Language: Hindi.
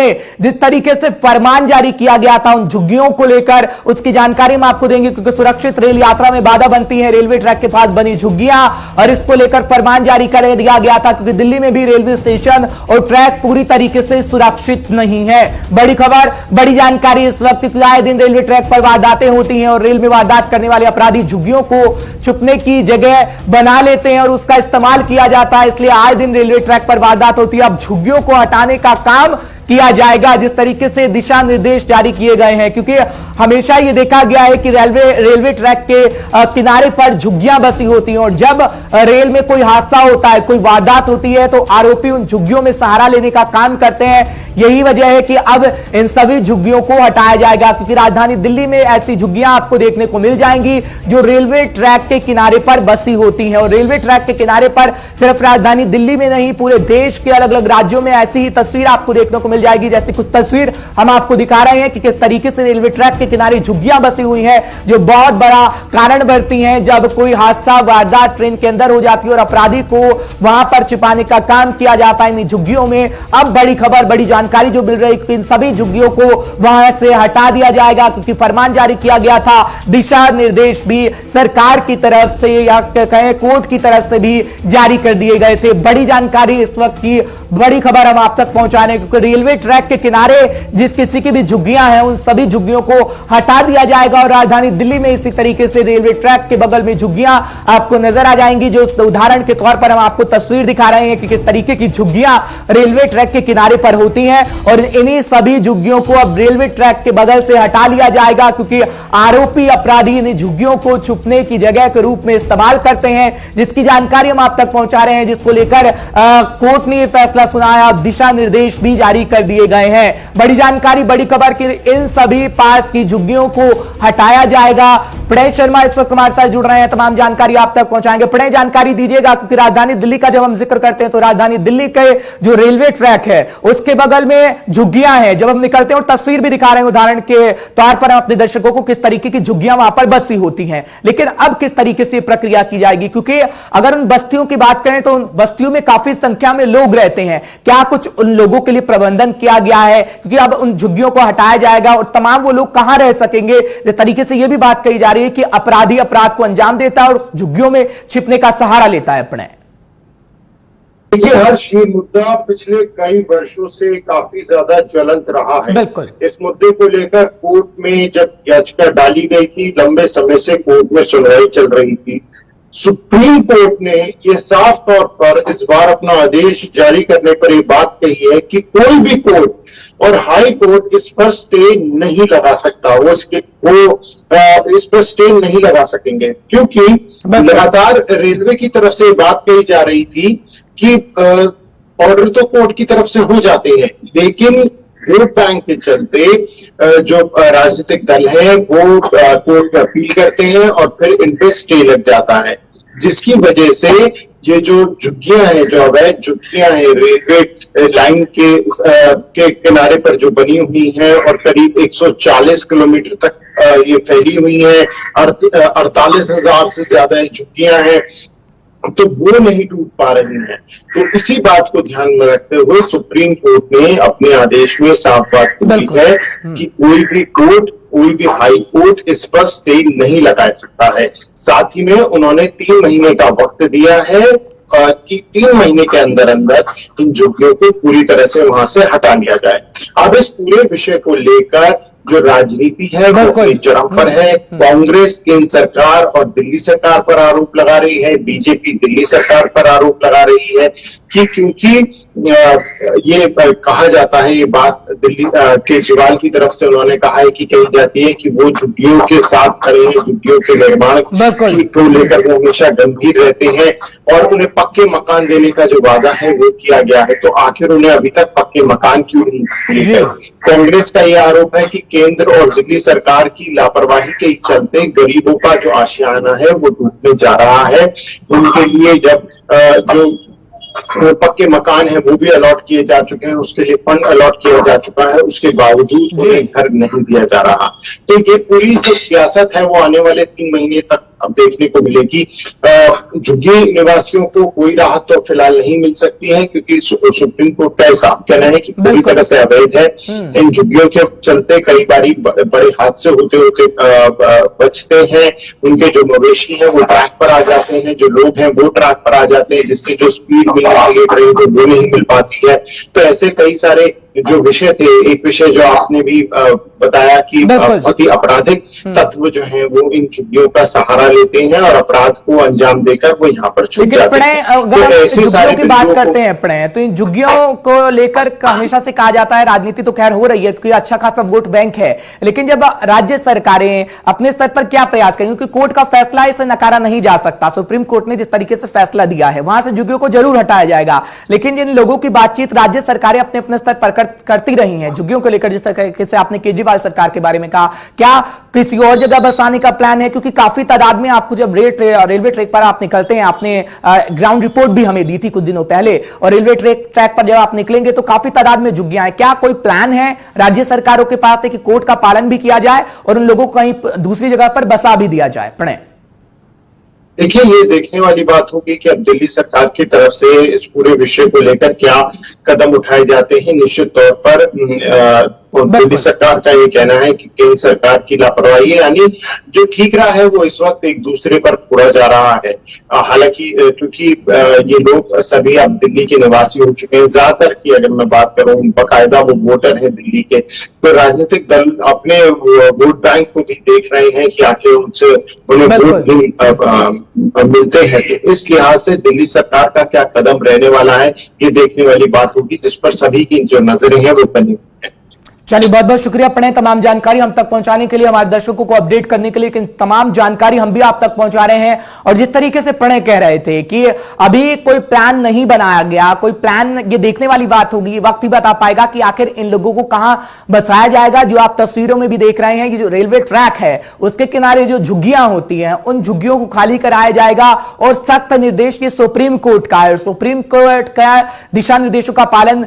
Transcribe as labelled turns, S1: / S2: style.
S1: में जिस तरीके से फरमान जारी किया गया था उन झुग्गियों को लेकर, उसकी जानकारी हम आपको देंगे, क्योंकि सुरक्षित रेल यात्रा में बाधा बनती है रेलवे ट्रैक के पास बनी झुग्गियां, और इसको लेकर फरमान जारी कर दिया गया था, क्योंकि दिल्ली में भी रेलवे स्टेशन और ट्रैक पूरी तरीके से सुरक्षित नहीं है। बड़ी खबर, बड़ी जानकारी इस वक्त, क्योंकि आए दिन रेलवे ट्रैक पर वारदातें होती हैं और रेल में वारदात करने वाले अपराधी झुग्गियों को छुपने की जगह बना लेते हैं और उसका इस्तेमाल किया जाता है, इसलिए आए दिन रेलवे ट्रैक पर वारदात होती है। अब झुग्गियों को हटाने का काम किया जाएगा, जिस तरीके से दिशा निर्देश जारी किए गए हैं, क्योंकि हमेशा यह देखा गया है कि रेलवे ट्रैक के किनारे पर झुग्गियां बसी होती हैं और जब रेल में कोई हादसा होता है, कोई वारदात होती है, तो आरोपी उन झुग्गियों में सहारा लेने का काम करते हैं। यही वजह है कि अब इन सभी झुग्गियों को हटाया जाएगा, क्योंकि राजधानी दिल्ली में ऐसी झुग्गियां आपको देखने को मिल जाएंगी जो रेलवे ट्रैक के किनारे पर बसी होती हैं। और रेलवे ट्रैक के किनारे पर सिर्फ राजधानी दिल्ली में नहीं, पूरे देश के अलग अलग राज्यों में ऐसी ही तस्वीर आपको देखने को मिल जाएगी। जैसे कुछ तस्वीर हम आपको दिखा रहे हैं कि किस तरीके से रेलवे ट्रैक के किनारे झुग्गियां बसी हुई हैं, जो बहुत बड़ा कारण बनती हैं जब कोई हादसा, वारदात ट्रेन के अंदर हो जाती है और अपराधी को वहां पर छिपाने का काम किया जाता है इन झुग्गियों में। अब बड़ी खबर, बड़ी जानकारी जो मिल रही है कि इन सभी झुग्गियों को वहां से हटा दिया जाएगा, क्योंकि फरमान जारी किया गया था, दिशा निर्देश भी सरकार की तरफ से या कहें कोर्ट की तरफ से भी जारी कर दिए गए थे। बड़ी जानकारी इस वक्त की बड़ी खबर हम आप तक पहुंचा रहे हैं, क्योंकि रेलवे ट्रैक के किनारे जिस किसी की भी झुग्गियां हैं उन सभी झुग्गियों को हटा दिया जाएगा और राजधानी दिल्ली में इसी तरीके से रेलवे ट्रैक के बगल में झुग्गियां आपको नजर आ जाएंगी। जो उदाहरण के तौर पर हम आपको तस्वीर दिखा रहे हैं कि किस तरीके की झुग्गियां रेलवे ट्रैक के किनारे पर होती हैं, और इन्हीं सभी झुग्गियों को अब रेलवे ट्रैक के बगल से हटा लिया जाएगा, क्योंकि आरोपी अपराधी इन झुग्गियों को छुपने की जगह के रूप में इस्तेमाल करते हैं, जिसकी जानकारी हम आप तक पहुंचा रहे हैं, जिसको लेकर कोर्ट ने यह फैसला सुनाया, दिशा निर्देश भी जारी कर दिए गए हैं। बड़ी जानकारी, बड़ी खबर कि इन सभी पास की झुग्गियों को हटाया जाएगा। प्रणय शर्मा इस वक्त हमारे साथ जुड़ रहे हैं, तमाम जानकारी आप तक पहुंचाएंगे। प्रणय, जानकारी दीजिएगा, क्योंकि राजधानी दिल्ली का जब हम जिक्र करते हैं तो राजधानी दिल्ली के जो रेलवे ट्रैक है उसके बगल में झुग्गियां हैं। जब हम निकलते हैं और तस्वीर भी दिखा रहे हैं उदाहरण के तौर पर अपने दर्शकों को, किस तरीके की झुग्गियां वहां पर बसी होती हैं, लेकिन अब किस तरीके से प्रक्रिया की जाएगी, क्योंकि अगर उन बस्तियों की बात करें तो उन बस्तियों में काफी संख्या में लोग रहते हैं, क्या कुछ उन लोगों के लिए प्रबंधन किया गया है, क्योंकि अब उन झुग्गियों को हटाया जाएगा और तमाम वो लोग कहां रह सकेंगे। जिस तरीके से यह भी बात कही जा रही है कि अपराधी अपराध को अंजाम देता है और झुग्गियों में छिपने का सहारा लेता है। अपने
S2: देखिए हर्ष, ये मुद्दा पिछले कई वर्षों से काफी ज्यादा ज्वलंत रहा है।
S1: बिल्कुल,
S2: इस मुद्दे को लेकर कोर्ट में जब याचिका डाली गई थी, लंबे समय से कोर्ट में सुनवाई चल रही थी। सुप्रीम कोर्ट ने ये साफ तौर पर इस बार अपना आदेश जारी करने पर यह बात कही है कि कोई भी कोर्ट और हाई कोर्ट इस पर स्टे नहीं लगा सकता, वो इस पर स्टे नहीं लगा सकेंगे, क्योंकि लगातार रेलवे की तरफ से बात कही जा रही थी कि ऑर्डर तो कोर्ट की तरफ से हो जाते हैं, लेकिन वोट बैंक के चलते जो राजनीतिक दल है वो कोर्ट में अपील करते हैं और फिर इन पे स्टे लग जाता है, जिसकी वजह से ये जो झुग्गियां हैं, जो अवैध झुग्गियां हैं रेलवे लाइन के किनारे पर जो बनी हुई हैं और करीब 140 किलोमीटर तक ये फैली हुई है, 48,000 से ज्यादा झुग्गियां हैं, तो वो नहीं टूट पा रही हैं। तो इसी बात को ध्यान में रखते हुए सुप्रीम कोर्ट ने अपने आदेश में साफ बात की है कि कोई भी कोर्ट, कोई भी हाई कोर्ट इस पर स्टे नहीं लगा सकता है। साथ ही में उन्होंने 3 महीने का वक्त दिया है कि 3 महीने के अंदर अंदर इन झुग्गियों को पूरी तरह से वहां से हटा लिया जाए। अब इस पूरे विषय को लेकर जो राजनीति है वो अपनी चरम पर है। कांग्रेस केंद्र सरकार और दिल्ली सरकार पर आरोप लगा रही है, बीजेपी दिल्ली सरकार पर आरोप लगा रही है कि क्योंकि ये कहा जाता है, ये बात दिल्ली केजरीवाल की तरफ से उन्होंने कहा है कि कही जाती है कि वो झुग्गियों के साथ खड़े हैं, झुग्गियों के निर्माण को लेकर वो हमेशा गंभीर रहते हैं और उन्हें पक्के मकान देने का जो वादा है वो किया गया है, तो आखिर उन्हें अभी तक पक्के मकान क्यों नहीं मिले। कांग्रेस का यह आरोप है कि केंद्र और दिल्ली सरकार की लापरवाही के चलते गरीबों का जो आशियाना है वो टूटने जा रहा है। उनके लिए जब जो पक्के मकान है वो भी अलॉट किए जा चुके हैं, उसके लिए फंड अलॉट किया जा चुका है, उसके बावजूद उन्हें घर नहीं दिया जा रहा। तो ये पूरी जो सियासत है वो आने वाले 3 महीने तक अब देखने को मिलेगी। झुग्गी निवासियों को कोई राहत तो फिलहाल नहीं मिल सकती है, क्योंकि सुप्रीम कोर्ट का ऐसा कहना है कि पूरी तरह से अवैध है। इन झुग्गियों के चलते कई बारी बड़े हादसे होते होते बचते हैं। उनके जो मवेशी हैं वो ट्रैक पर आ जाते हैं, जो लोग हैं वो ट्रैक पर आ जाते हैं, जिससे जो स्पीड मिलनी चाहिए ट्रेन को वो नहीं मिल पाती है। तो ऐसे कई सारे जो विषय थे, एक विषय जो आपने भी बताया कि बहुत ही आपराधिक तत्व जो हैं वो इन झुग्गियों का सहारा लेते हैं और अपराध को अंजाम देकर वो यहाँ पर छुप जाते हैं।
S1: अगर ऐसी झुग्गियों की बात करते हैं प्रणय, तो इन झुग्गियों को लेकर हमेशा से कहा जाता है, राजनीति तो खैर हो रही है क्योंकि अच्छा खासा वोट बैंक है, लेकिन जब राज्य सरकारें अपने स्तर पर क्या प्रयास करेंगी, क्योंकि कोर्ट का फैसला इसे नकारा नहीं जा सकता। सुप्रीम कोर्ट ने जिस तरीके से फैसला दिया है वहां से झुग्गियों को जरूर हटाया जाएगा, लेकिन जिन लोगों की बातचीत राज्य सरकारें अपने अपने स्तर पर करती रही हैं झुग्गियों को लेकर, जिस तरीके से आपने केजरीवाल सरकार के बारे में कहा, क्या किसी और जगह बसाने का प्लान है? क्योंकि काफी तादाद में आपको जब रेलवे ट्रैक पर आप निकलते हैं, आपने ग्राउंड रिपोर्ट भी हमें दी थी कुछ दिनों पहले, और रेलवे ट्रैक पर जब आप निकलेंगे तो काफी तादाद में झुग्गियां हैं। क्या कोई प्लान है राज्य सरकारों के पास है कि कोर्ट का पालन भी किया जाए और उन लोगों को कहीं दूसरी जगह पर बसा भी दिया जाए? प्रणय,
S2: देखिए, ये देखने वाली बात होगी कि अब दिल्ली सरकार की तरफ से इस पूरे विषय को लेकर क्या कदम उठाए जाते हैं। निश्चित तौर पर दिल्ली सरकार का ये कहना है कि केंद्र सरकार की लापरवाही है, यानी जो ठीक रहा है वो इस वक्त एक दूसरे पर फोड़ा जा रहा है। हालांकि क्योंकि ये लोग सभी अब दिल्ली के निवासी हो चुके हैं, ज्यादातर की अगर मैं बात करूं बकायदा वो वोटर हैं दिल्ली के, तो राजनीतिक दल अपने वोट बैंक को भी देख रहे हैं कि आखिर उनसे उन्हें वोट भी मिलते हैं। तो इस लिहाज से दिल्ली सरकार का क्या कदम रहने वाला है, ये देखने वाली बात होगी, जिस पर सभी की जो नजरें हैं वो बनी हुई है।
S1: चलिए, बहुत बहुत शुक्रिया प्रणय, तमाम जानकारी हम तक पहुंचाने के लिए, हमारे दर्शकों को अपडेट करने के लिए। लेकिन तमाम जानकारी हम भी आप तक पहुंचा रहे हैं। और जिस तरीके से प्रणय कह रहे थे कि अभी कोई प्लान नहीं बनाया गया, कोई प्लान, ये देखने वाली बात होगी, वक्त ही बता पाएगा कि आखिर इन लोगों को कहां बसाया जाएगा। जो आप तस्वीरों में भी देख रहे हैं कि जो रेलवे ट्रैक है उसके किनारे जो झुग्गियां होती हैं, उन झुग्गियों को खाली कराया जाएगा। और सख्त निर्देश ये सुप्रीम कोर्ट का है, सुप्रीम कोर्ट का दिशा निर्देशों का पालन